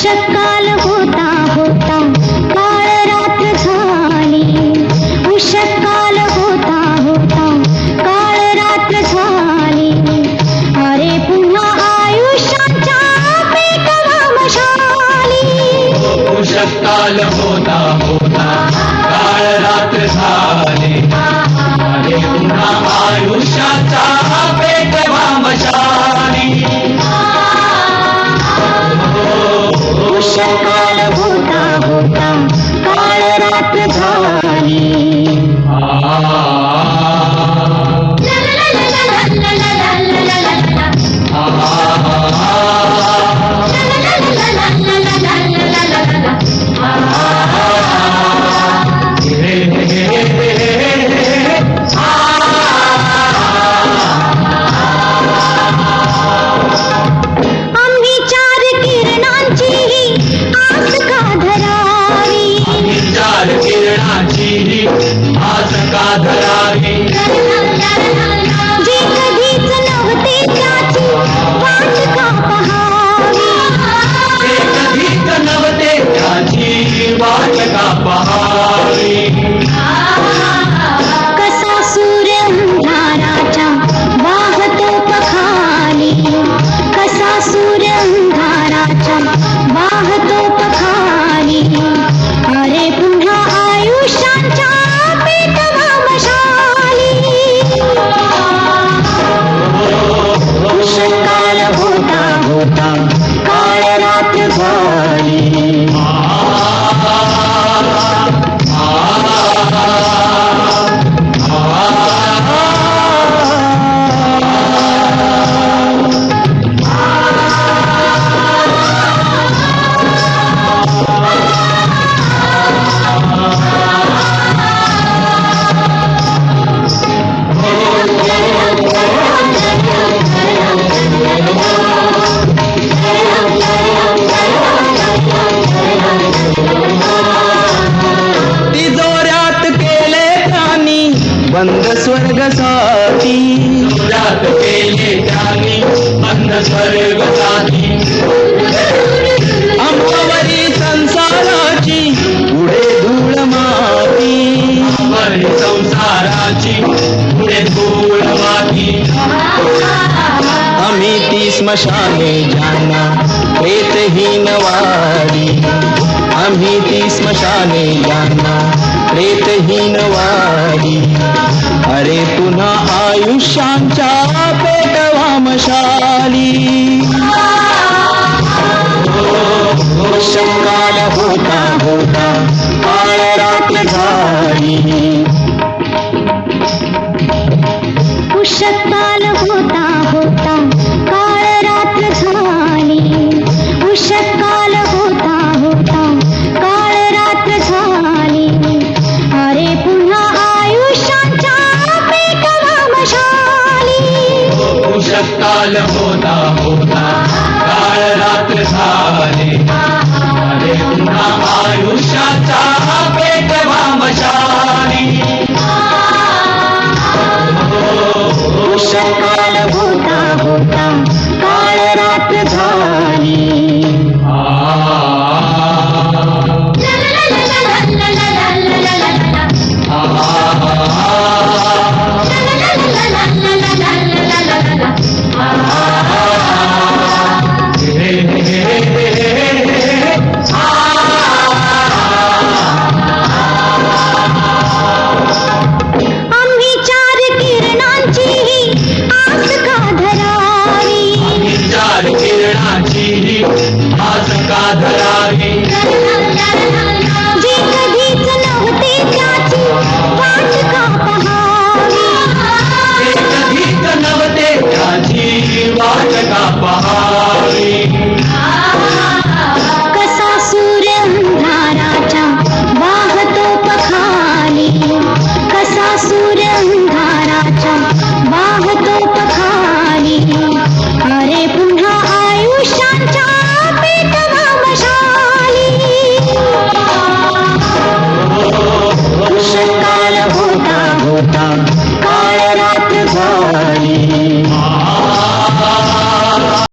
उषःकाल होता होता काळ रात्र झाली. उषःकाल होता होता काळ रात्र झाली. अरे पुन्हा आयुष्याच्या पेटवा मशाली. उषःकाल होता होता काळ रात्र झाली. अरे पुन्हा आयुष्याचा पेटवा मशाली. उषःकाल होता होता काळ रात्र झाली. आम्ही चार किरणांची आस का धरावी. चार किरणाची आस का धरावी. जे कधीच नव्हते त्याची वाट का पहावी. ते कधीच नव्हते त्याची वाट का पहावी. कसा सूर्य अंधाराच्या वाहतो पखाली. कसा सूर्य अंधाराच्या वाहतो पखाली. अरे पुन्हा आयुष्याच्या पेटवा मशाली. उषःकाल होता होता काळ रात्र झाली. तिजोऱ्यात केले त्यांनी बंद स्वर्गसाती. तिजोऱ्यात केले त्यांनी बंद स्वर्गसाती. अंबावरी संसाराची पुढे धूळ माती. अंबावरी संसाराची पुढे धूळ माती. आम्ही ती स्मशाने जाना प्रेतहीन वारी. आम्ही ती स्मशाने जाना प्रेतहीन वारी. अरे पुन्हा आयुष्यांच्या पेटवा मशाली. उषःकाल होता होता काळ रात्र झाली. उषःकाल होता होता काळ रात्र झाली. उषःकाल होता होता काळ रात्र झाली. अरे पुन्हा आयुष्याच्या पेटवा मशाली. उषःकाल होता होता काळ रात्र झाली. अरे पुन्हा आयुष्याचा पेटवा मशाली. उषःकाल होता होता काळ रात्र झाली. आम्ही चार किरणांची आस का धरावी. चार किरणाची आस का धरावी. जे कधीच नव्हते त्याची वाट का पहावी. ते कधीच नव्हते त्याची वाट का पहावी.